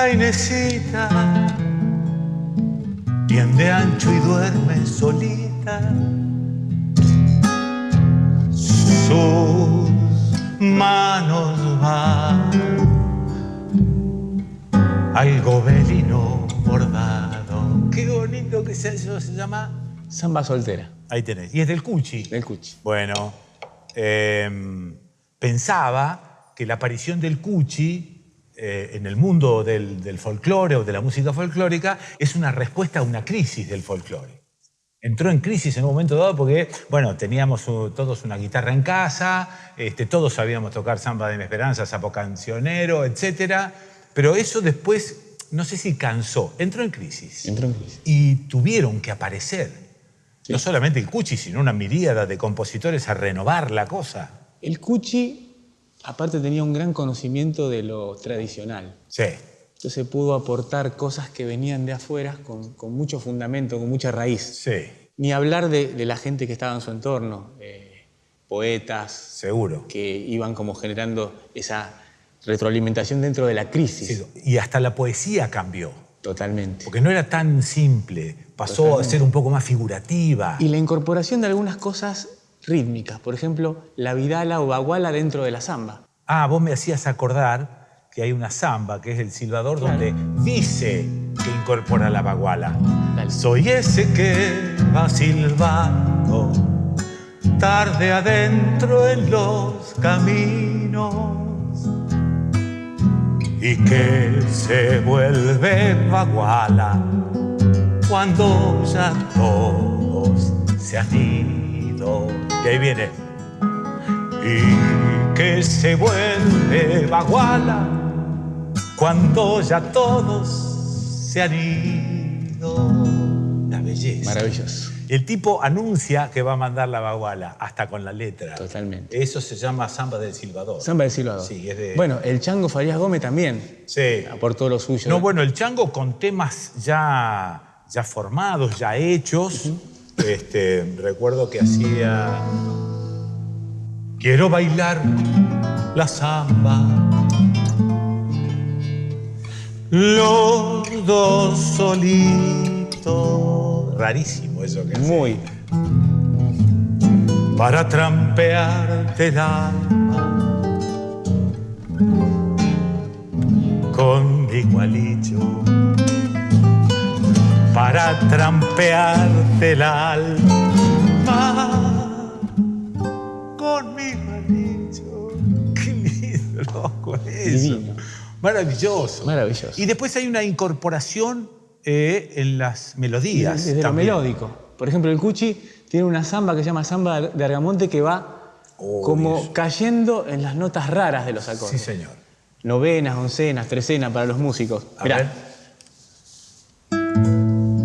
la Inesita tiende ancho y duerme solita. Sus manos van al gobelino bordado. Qué bonito que sea eso, se llama Samba soltera. Ahí tenés. Y es del Cuchi. Del Cuchi. Bueno, pensaba que la aparición del Cuchi en el mundo del folclore o de la música folclórica es una respuesta a una crisis del folclore. Entró en crisis en un momento dado porque, bueno, teníamos todos una guitarra en casa, todos sabíamos tocar Samba de mi Esperanza, Sapo Cancionero, etc. Pero eso después, no sé si cansó, entró en crisis. Entró en crisis. Y tuvieron que aparecer, sí, no solamente el Cuchi, sino una miríada de compositores a renovar la cosa. El Cuchi, aparte, tenía un gran conocimiento de lo tradicional. Sí. Entonces pudo aportar cosas que venían de afuera con mucho fundamento, con mucha raíz. Sí. Ni hablar de la gente que estaba en su entorno, poetas. Seguro. Que iban como generando esa retroalimentación dentro de la crisis. Sí, y hasta la poesía cambió. Totalmente. Porque no era tan simple, pasó totalmente a ser un poco más figurativa. Y la incorporación de algunas cosas rítmicas, por ejemplo, la vidala o baguala dentro de la samba. Ah, vos me hacías acordar que hay una samba, que es el silbador, claro, donde dice que incorpora la baguala. Dale. Soy ese que va silbando tarde adentro en los caminos y que se vuelve baguala cuando ya todos se han ido. Y ahí viene. Y que se vuelve baguala cuando ya todos se han ido. La belleza. Maravilloso. El tipo anuncia que va a mandar la baguala, hasta con la letra. Totalmente. Eso se llama Samba del Silbador. Samba del Silbador. Sí, es de... Bueno, el Chango Farías Gómez también. Sí. Aportó lo suyo. No, bueno, el Chango con temas ya formados, ya hechos. Recuerdo que hacía... Quiero bailar la samba, los dos solitos. Rarísimo eso que muy. Para trampearte el alma con mi gualicho. Para trampearte el alma con mi gualicho. Qué lindo, loco, eso. Divino. Maravilloso. Maravilloso. Y después hay una incorporación en las melodías. Desde lo melódico. Por ejemplo, el Cuchi tiene una samba que se llama Samba de Argamonte que va como cayendo en las notas raras de los acordes. Sí, señor. Novenas, oncenas, trecenas para los músicos. A Mirá. ver.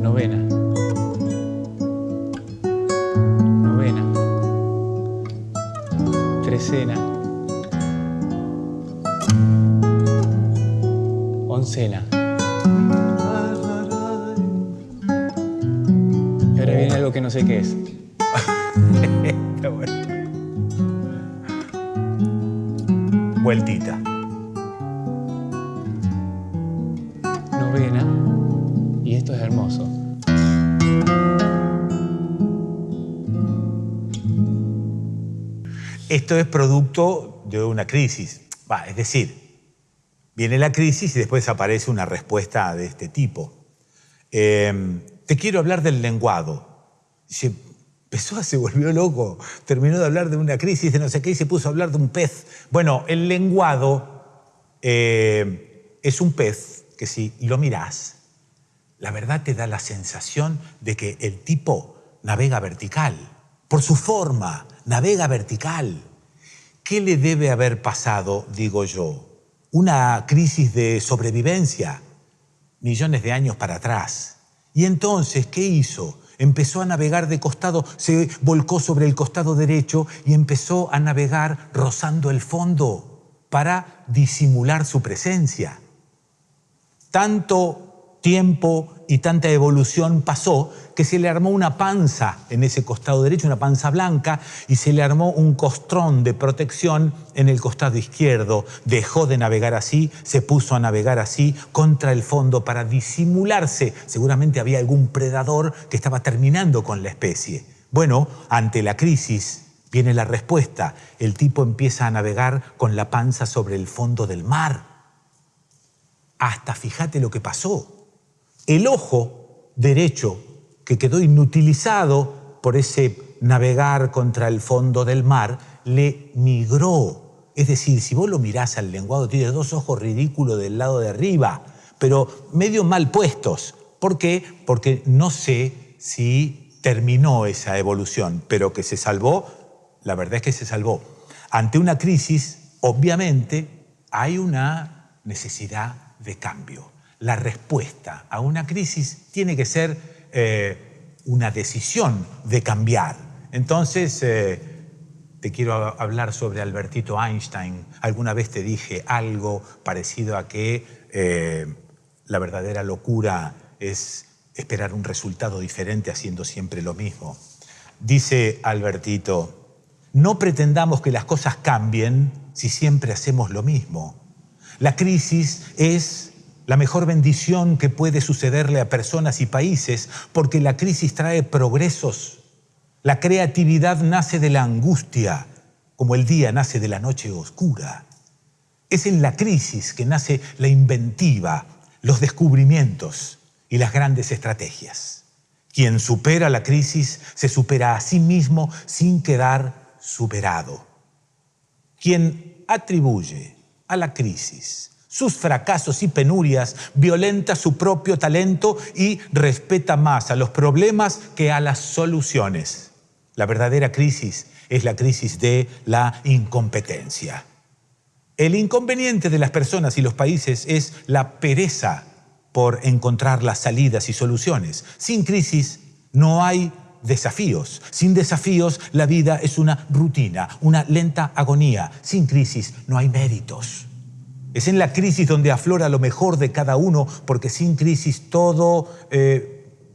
Novena. Novena. Trecena. Oncena. Y ahora viene algo que no sé qué es. Está bueno. Vueltita. Novena. Y esto es hermoso. Esto es producto de una crisis. Es decir, viene la crisis y después aparece una respuesta de este tipo. Te quiero hablar del lenguado. Dice, Pessoa se volvió loco, terminó de hablar de una crisis de no sé qué y se puso a hablar de un pez. Bueno, el lenguado es un pez que si lo mirás, la verdad te da la sensación de que el tipo navega vertical. Por su forma, navega vertical. ¿Qué le debe haber pasado, digo yo? Una crisis de sobrevivencia, millones de años para atrás. Y entonces, ¿qué hizo? Empezó a navegar de costado, se volcó sobre el costado derecho y empezó a navegar rozando el fondo para disimular su presencia. Tanto tiempo y tanta evolución pasó que se le armó una panza en ese costado derecho, una panza blanca, y se le armó un costrón de protección en el costado izquierdo. Dejó de navegar así, se puso a navegar así contra el fondo para disimularse. Seguramente había algún predador que estaba terminando con la especie. Bueno, ante la crisis viene la respuesta. El tipo empieza a navegar con la panza sobre el fondo del mar. Hasta fíjate lo que pasó. El ojo derecho, que quedó inutilizado por ese navegar contra el fondo del mar, le migró. Es decir, si vos lo mirás al lenguado, tiene dos ojos ridículos del lado de arriba, pero medio mal puestos. ¿Por qué? Porque no sé si terminó esa evolución, pero que se salvó, la verdad es que se salvó. Ante una crisis, obviamente, hay una necesidad de cambio. La respuesta a una crisis tiene que ser una decisión de cambiar. Entonces, te quiero hablar sobre Albertito Einstein. Alguna vez te dije algo parecido a que la verdadera locura es esperar un resultado diferente haciendo siempre lo mismo. Dice Albertito, no pretendamos que las cosas cambien si siempre hacemos lo mismo. La crisis es la mejor bendición que puede sucederle a personas y países porque la crisis trae progresos. La creatividad nace de la angustia, como el día nace de la noche oscura. Es en la crisis que nace la inventiva, los descubrimientos y las grandes estrategias. Quien supera la crisis se supera a sí mismo sin quedar superado. Quien atribuye a la crisis sus fracasos y penurias, violenta su propio talento y respeta más a los problemas que a las soluciones. La verdadera crisis es la crisis de la incompetencia. El inconveniente de las personas y los países es la pereza por encontrar las salidas y soluciones. Sin crisis no hay desafíos. Sin desafíos la vida es una rutina, una lenta agonía. Sin crisis no hay méritos. Es en la crisis donde aflora lo mejor de cada uno, porque sin crisis todo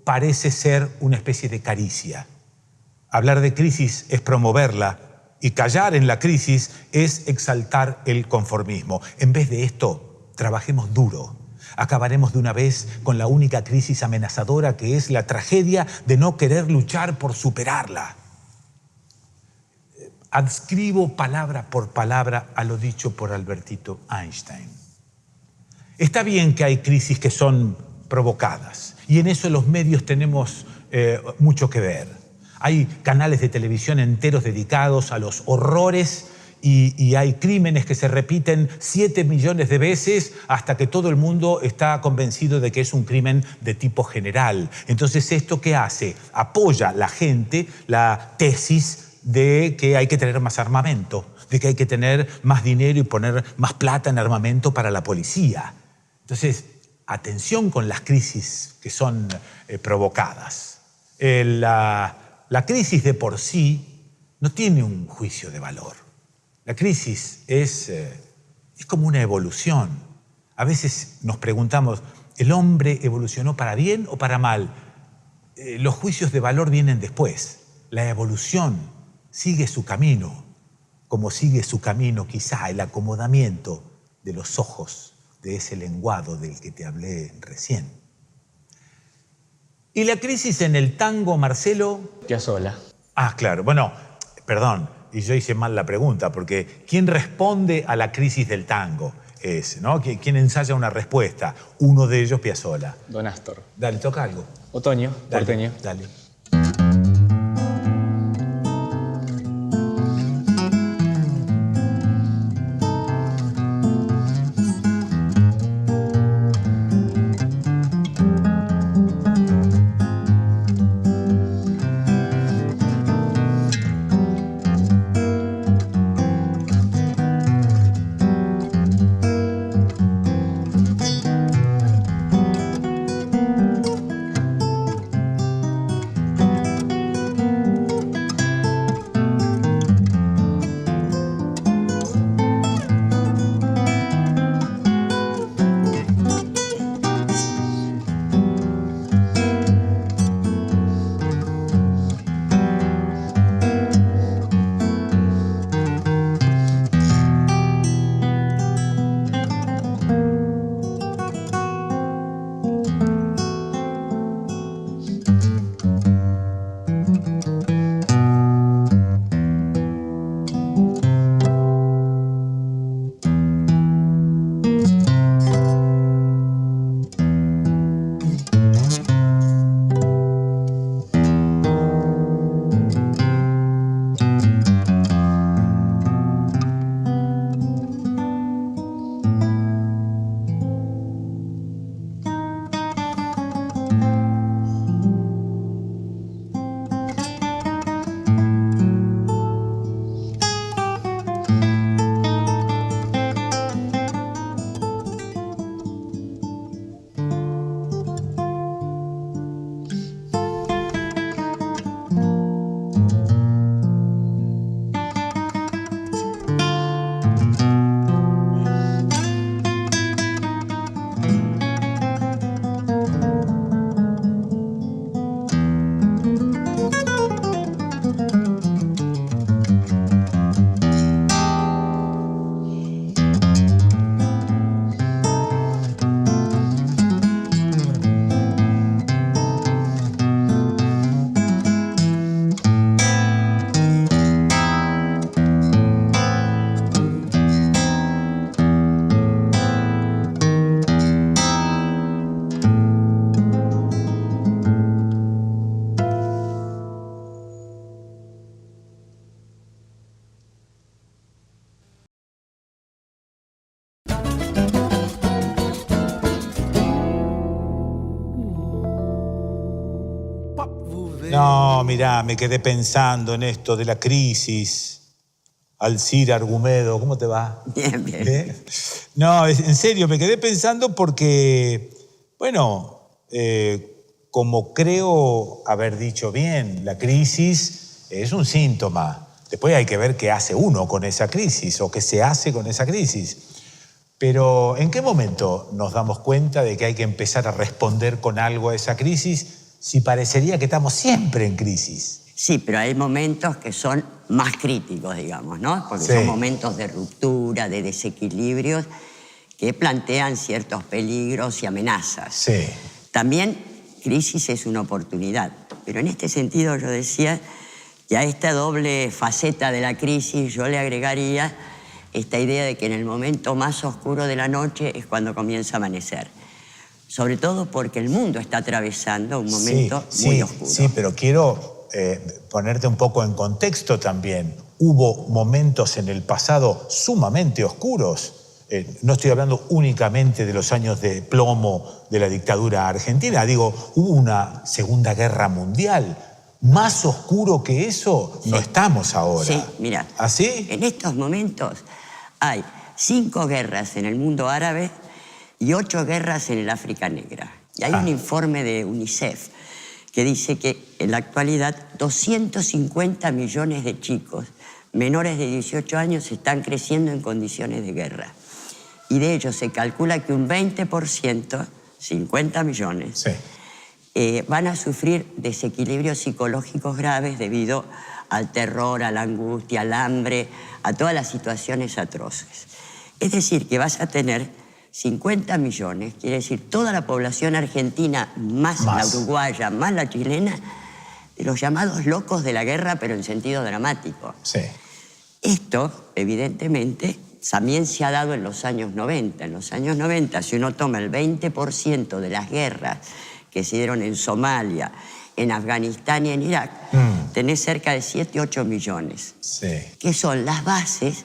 parece ser una especie de caricia. Hablar de crisis es promoverla y callar en la crisis es exaltar el conformismo. En vez de esto, trabajemos duro. Acabaremos de una vez con la única crisis amenazadora que es la tragedia de no querer luchar por superarla. Adscribo palabra por palabra a lo dicho por Albertito Einstein. Está bien que hay crisis que son provocadas y en eso los medios tenemos mucho que ver. Hay canales de televisión enteros dedicados a los horrores y hay crímenes que se repiten 7 millones de veces hasta que todo el mundo está convencido de que es un crimen de tipo general. Entonces, ¿esto qué hace? Apoya la gente la tesis de que hay que tener más armamento, de que hay que tener más dinero y poner más plata en armamento para la policía. Entonces, atención con las crisis que son provocadas. La crisis de por sí no tiene un juicio de valor. La crisis es como una evolución. A veces nos preguntamos, ¿el hombre evolucionó para bien o para mal? Los juicios de valor vienen después. La evolución sigue su camino, como sigue su camino quizá el acomodamiento de los ojos de ese lenguado del que te hablé recién. ¿Y la crisis en el tango, Marcelo? Piazzolla. Ah, claro. Bueno, perdón, y yo hice mal la pregunta, porque ¿quién responde a la crisis del tango? ¿No? ¿Quién ensaya una respuesta? Uno de ellos, Piazzolla. Don Astor. Dale, toca algo. Otoño, Dale, porteño. dale. No, mirá, me quedé pensando en esto de la crisis. Alcira Argumedo, ¿cómo te va? Bien, bien. No, en serio, me quedé pensando porque, bueno, como creo haber dicho bien, la crisis es un síntoma. Después hay que ver qué hace uno con esa crisis o qué se hace con esa crisis. Pero ¿en qué momento nos damos cuenta de que hay que empezar a responder con algo a esa crisis si parecería que estamos siempre en crisis? Sí, pero hay momentos que son más críticos, digamos, ¿no? Porque Sí. son momentos de ruptura, de desequilibrios que plantean ciertos peligros y amenazas. Sí. También crisis es una oportunidad, pero en este sentido yo decía que a esta doble faceta de la crisis yo le agregaría esta idea de que en el momento más oscuro de la noche es cuando comienza a amanecer. Sobre todo porque el mundo está atravesando un momento muy oscuro. Sí, pero quiero ponerte un poco en contexto también. Hubo momentos en el pasado sumamente oscuros. No estoy hablando únicamente de los años de plomo de la dictadura argentina. Digo, hubo una Segunda Guerra Mundial. Más oscuro que eso no estamos ahora. Sí, mira. ¿Así? En estos momentos hay 5 guerras en el mundo árabe y 8 guerras en el África Negra. Y hay un informe de UNICEF que dice que en la actualidad 250 millones de chicos menores de 18 años están creciendo en condiciones de guerra. Y de ellos se calcula que un 20%, 50 millones, van a sufrir desequilibrios psicológicos graves debido al terror, a la angustia, al hambre, a todas las situaciones atroces. Es decir, que vas a tener 50 millones, quiere decir toda la población argentina, más la uruguaya, más la chilena, de los llamados locos de la guerra, pero en sentido dramático. Sí. Esto, evidentemente, también se ha dado en los años 90. En los años 90, si uno toma el 20% de las guerras que se dieron en Somalia, en Afganistán y en Irak, tenés cerca de 7, 8 millones. Sí. Que son las bases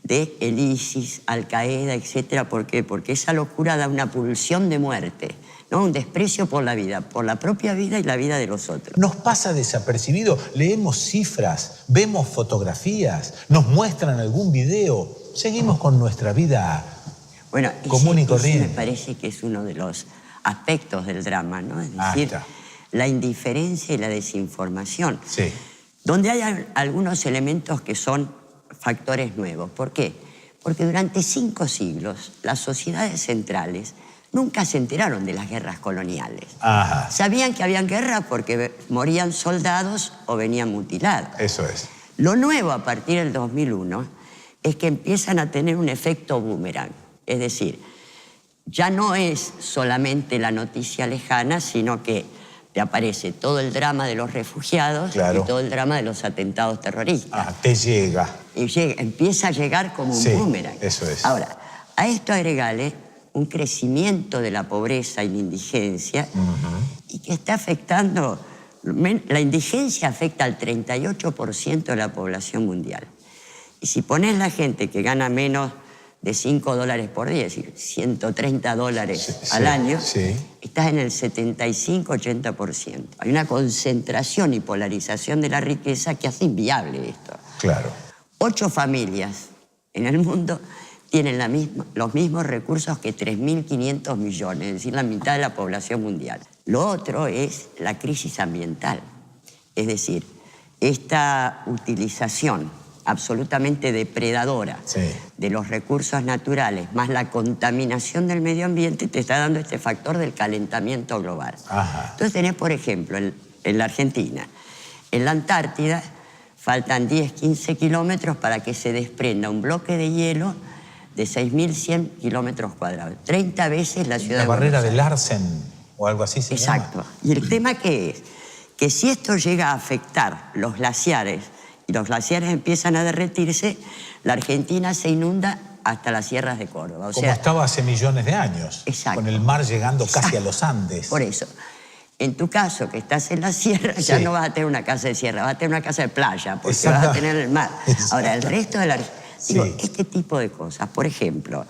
de el ISIS, Al-Qaeda, etc. ¿Por qué? Porque esa locura da una pulsión de muerte, ¿no? Un desprecio por la vida, por la propia vida y la vida de los otros. Nos pasa desapercibido, leemos cifras, vemos fotografías, nos muestran algún video, seguimos con nuestra vida común y corriente. Me parece que es uno de los aspectos del drama, ¿no? Es decir, la indiferencia y la desinformación. Sí. Donde hay algunos elementos que son factores nuevos. ¿Por qué? Porque durante 5 siglos las sociedades centrales nunca se enteraron de las guerras coloniales. Sabían que habían guerras porque morían soldados o venían mutilados. Eso es. Lo nuevo a partir del 2001 es que empiezan a tener un efecto boomerang. Es decir, ya no es solamente la noticia lejana, sino que te aparece todo el drama de los refugiados y todo el drama de los atentados terroristas. Te llega. Y empieza a llegar como un boomerang. Eso es. Ahora, a esto agregale un crecimiento de la pobreza y la indigencia y que está afectando, la indigencia afecta al 38% de la población mundial. Y si pones la gente que gana menos de $5 por día, es decir, $130 al año, estás en el 75-80%. Hay una concentración y polarización de la riqueza que hace inviable esto. 8 familias en el mundo tienen los mismos recursos que 3.500 millones, es decir, la mitad de la población mundial. Lo otro es la crisis ambiental, es decir, esta utilización absolutamente depredadora de los recursos naturales, más la contaminación del medio ambiente, te está dando este factor del calentamiento global. Entonces tenés, por ejemplo, en la Argentina, en la Antártida, faltan 10, 15 kilómetros para que se desprenda un bloque de hielo de 6.100 kilómetros cuadrados. 30 veces la ciudad de Buenos Aires. La barrera de Larsen o algo así se llama. Exacto. Y el tema que es que si esto llega a afectar los glaciares y los glaciares empiezan a derretirse, la Argentina se inunda hasta las sierras de Córdoba. Como estaba hace millones de años. Exacto. Con el mar llegando casi a los Andes. Por eso. En tu caso, que estás en la sierra, ya no vas a tener una casa de sierra, vas a tener una casa de playa, porque vas a tener el mar. Ahora, el resto de la... Digo, este tipo de cosas, por ejemplo,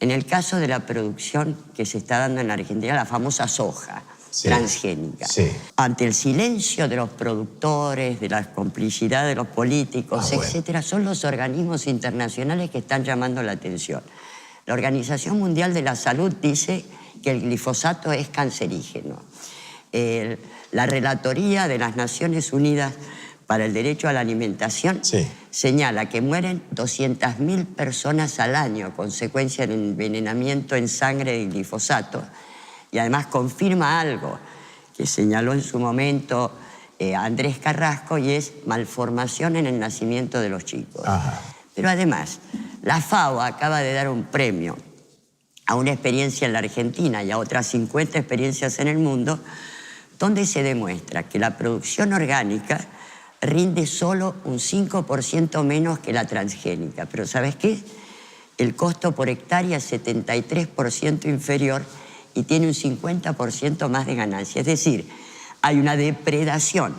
en el caso de la producción que se está dando en la Argentina, la famosa soja, transgénica. Ante el silencio de los productores, de la complicidad de los políticos, etcétera, son los organismos internacionales que están llamando la atención. La Organización Mundial de la Salud dice que el glifosato es cancerígeno. La Relatoría de las Naciones Unidas para el Derecho a la Alimentación señala que mueren 200.000 personas al año a consecuencia del envenenamiento en sangre de glifosato, y además confirma algo que señaló en su momento Andrés Carrasco, y es malformación en el nacimiento de los chicos. Pero además, la FAO acaba de dar un premio a una experiencia en la Argentina y a otras 50 experiencias en el mundo, donde se demuestra que la producción orgánica rinde solo un 5% menos que la transgénica. Pero ¿sabes qué? El costo por hectárea es 73% inferior y tiene un 50% más de ganancia. Es decir, hay una depredación,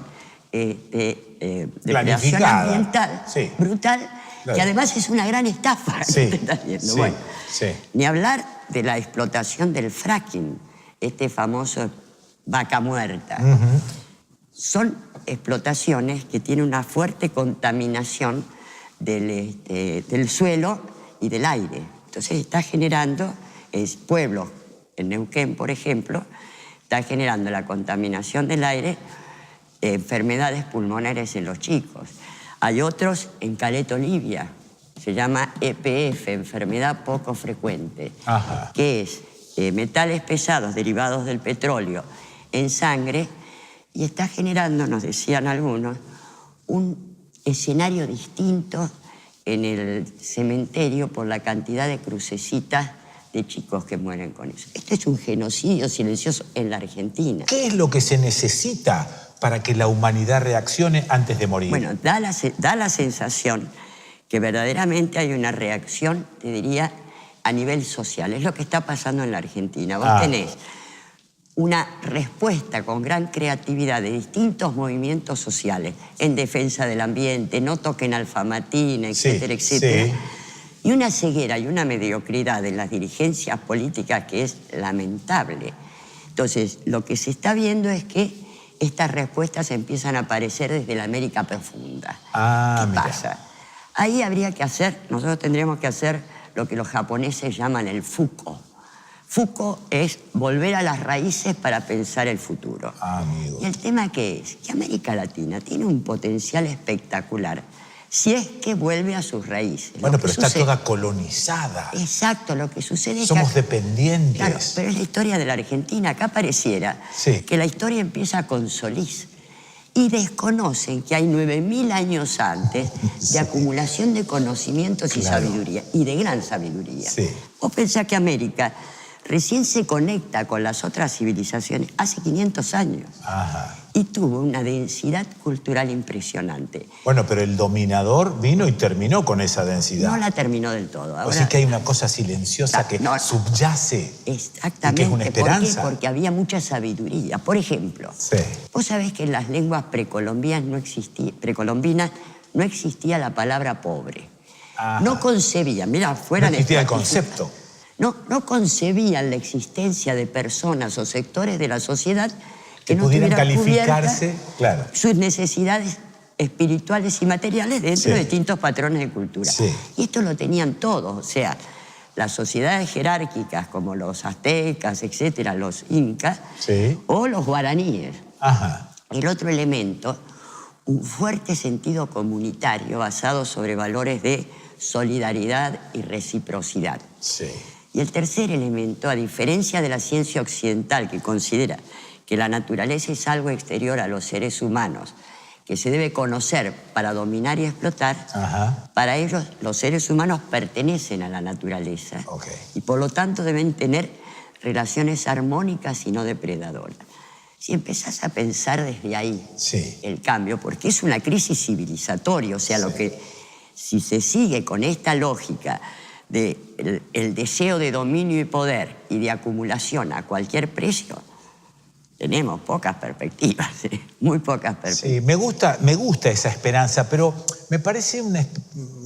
depredación ambiental brutal, que además es una gran estafa. Bueno, ni hablar de la explotación del fracking, este famoso vaca muerta. Son explotaciones que tienen una fuerte contaminación del suelo y del aire. Entonces está generando pueblos, en Neuquén, por ejemplo, está generando la contaminación del aire, enfermedades pulmonares en los chicos. Hay otros en Caleta Olivia, se llama EPF, enfermedad poco frecuente, que es metales pesados derivados del petróleo en sangre, y está generando, nos decían algunos, un escenario distinto en el cementerio por la cantidad de crucecitas de chicos que mueren con eso. Esto es un genocidio silencioso en la Argentina. ¿Qué es lo que se necesita para que la humanidad reaccione antes de morir? Bueno, da la sensación que verdaderamente hay una reacción, te diría, a nivel social. Es lo que está pasando en la Argentina. Vos tenés una respuesta con gran creatividad de distintos movimientos sociales en defensa del ambiente, no toquen alfamatina, etcétera, etcétera. Y una ceguera y una mediocridad en las dirigencias políticas que es lamentable. Entonces, lo que se está viendo es que estas respuestas empiezan a aparecer desde la América profunda. ¿Qué pasa? Ahí habría que hacer, nosotros tendríamos que hacer lo que los japoneses llaman el Fuko. Fuko es volver a las raíces para pensar el futuro. Y el tema que es que América Latina tiene un potencial espectacular si es que vuelve a sus raíces. Bueno, pero está toda colonizada. Exacto, lo que sucede es somos que dependientes. Claro, pero es la historia de la Argentina. Acá pareciera que la historia empieza con Solís. Y desconocen que hay 9.000 años antes de acumulación de conocimientos y sabiduría, y de gran sabiduría. Vos pensás que América recién se conecta con las otras civilizaciones hace 500 años. Y tuvo una densidad cultural impresionante. Bueno, pero el dominador vino y terminó con esa densidad. No la terminó del todo. Ahora, o sea que hay una cosa silenciosa que subyace. Exactamente. Y que es una esperanza. ¿Por qué? Porque había mucha sabiduría. Por ejemplo, vos sabés que en las lenguas precolombinas no existía la palabra pobre. No concebían, mira, fuera no existía el concepto. No concebían la existencia de personas o sectores de la sociedad que no pudieran calificarse, sus necesidades espirituales y materiales dentro de distintos patrones de cultura. Y esto lo tenían todos, o sea, las sociedades jerárquicas como los aztecas, etcétera, los incas, o los guaraníes. El otro elemento, un fuerte sentido comunitario basado sobre valores de solidaridad y reciprocidad. Y el tercer elemento, a diferencia de la ciencia occidental que considera que la naturaleza es algo exterior a los seres humanos, que se debe conocer para dominar y explotar, para ellos los seres humanos pertenecen a la naturaleza y por lo tanto deben tener relaciones armónicas y no depredadoras. Si empezás a pensar desde ahí el cambio, porque es una crisis civilizatoria, o sea, lo que si se sigue con esta lógica de el deseo de dominio y poder y de acumulación a cualquier precio, tenemos pocas perspectivas, muy pocas perspectivas. Sí, me gusta esa esperanza, pero me parece una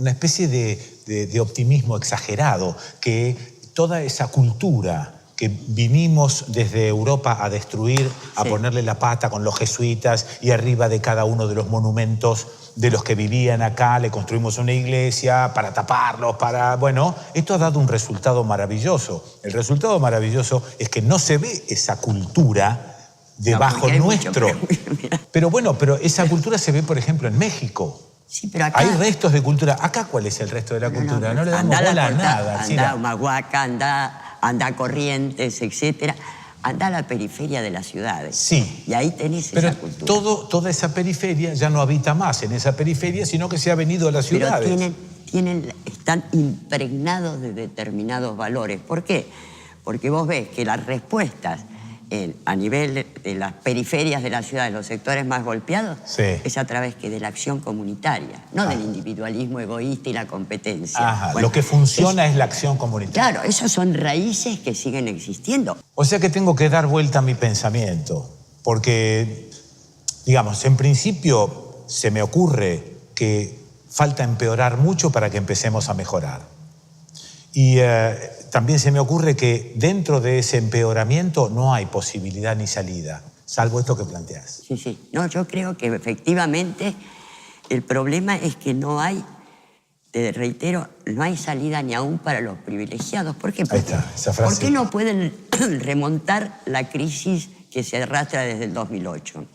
especie de optimismo exagerado, que toda esa cultura que vinimos desde Europa a destruir, a Sí. ponerle la pata con los jesuitas y arriba de cada uno de los monumentos de los que vivían acá le construimos una iglesia para taparlos, Bueno, esto ha dado un resultado maravilloso. El resultado maravilloso es que no se ve esa cultura debajo porque hay mucho, nuestro. mira. Pero bueno, pero esa cultura se ve, por ejemplo, en México. Sí, pero acá... Hay restos de cultura. ¿Acá cuál es el resto de la cultura? No le damos Andá a la bola a Corta- nada. Andá Alcira. a Humahuaca, andá a Corrientes, etcétera. Andá a la periferia de las ciudades. Sí. Y ahí tenés Pero esa cultura. toda esa periferia ya no habita más en esa periferia, sino que se ha venido a las Pero ciudades. están impregnados de determinados valores. ¿Por qué? Porque vos ves que las respuestas a nivel de las periferias de la ciudad, de los sectores más golpeados, Sí. es a través de la acción comunitaria, no del individualismo egoísta y la competencia. Ajá, Bueno, lo que funciona es la acción comunitaria. Claro, esas son raíces que siguen existiendo. O sea que tengo que dar vuelta a mi pensamiento, porque, digamos, en principio se me ocurre que falta empeorar mucho para que empecemos a mejorar. Y también se me ocurre que dentro de ese empeoramiento no hay posibilidad ni salida, salvo esto que planteas. Sí, sí. No, yo creo que efectivamente el problema es que no hay, te reitero, no hay salida ni aún para los privilegiados. ¿Por qué? Ahí está, esa frase. ¿Por qué no pueden remontar la crisis que se arrastra desde el 2008?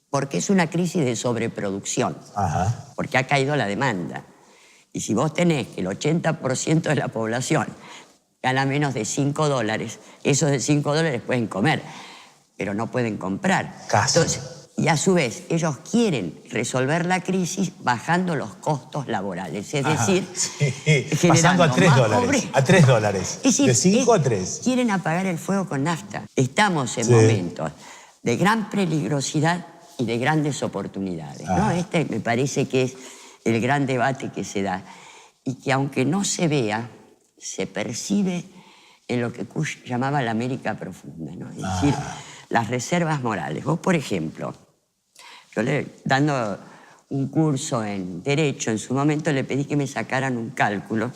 Porque es una crisis de sobreproducción, Ajá. porque ha caído la demanda. Y si vos tenés que el 80% de la población gana menos de $5, esos de $5 pueden comer, pero no pueden comprar. Casi. Entonces, y a su vez, ellos quieren resolver la crisis bajando los costos laborales, es Ajá, decir, sí, pasando a generando más $3. pobreza. A $3. Es decir, De 5 a 3. Quieren apagar el fuego con nafta. Estamos en Sí. momentos de gran peligrosidad y de grandes oportunidades, ¿no? Ah. Este me parece que es el gran debate que se da y que aunque no se vea, se percibe en lo que Kush llamaba la América profunda, ¿no? Es decir, las reservas morales. Vos, por ejemplo, dando un curso en Derecho, en su momento le pedí que me sacaran un cálculo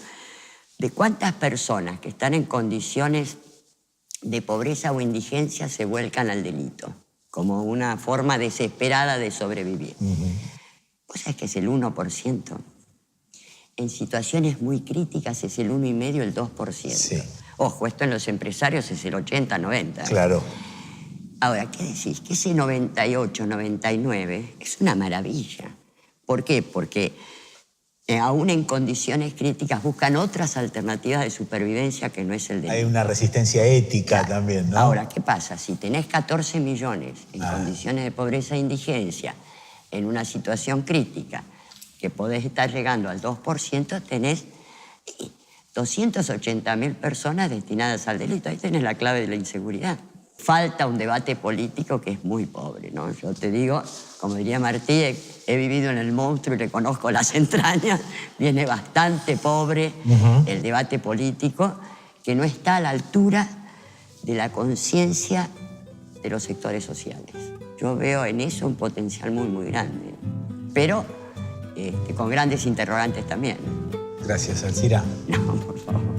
de cuántas personas que están en condiciones de pobreza o indigencia se vuelcan al delito, como una forma desesperada de sobrevivir. Vos sabés que es el 1%. En situaciones muy críticas es el 1,5%, el 2%. Sí. Ojo, esto en los empresarios es el 80, 90. Claro. Ahora, ¿qué decís? Que ese 98, 99 es una maravilla. ¿Por qué? Porque aún en condiciones críticas buscan otras alternativas de supervivencia que no es el delito. Hay una resistencia ética también, ¿no? Ahora, ¿qué pasa? Si tenés 14 millones en condiciones de pobreza e indigencia, en una situación crítica, que podés estar llegando al 2%, tenés 280.000 personas destinadas al delito. Ahí tenés la clave de la inseguridad. Falta un debate político que es muy pobre, ¿no? Yo te digo, como diría Martí, he vivido en el monstruo y le conozco las entrañas, viene bastante pobre el debate político, que no está a la altura de la conciencia de los sectores sociales. Yo veo en eso un potencial muy, muy grande, pero con grandes interrogantes también. Gracias, Alcira. No, por favor.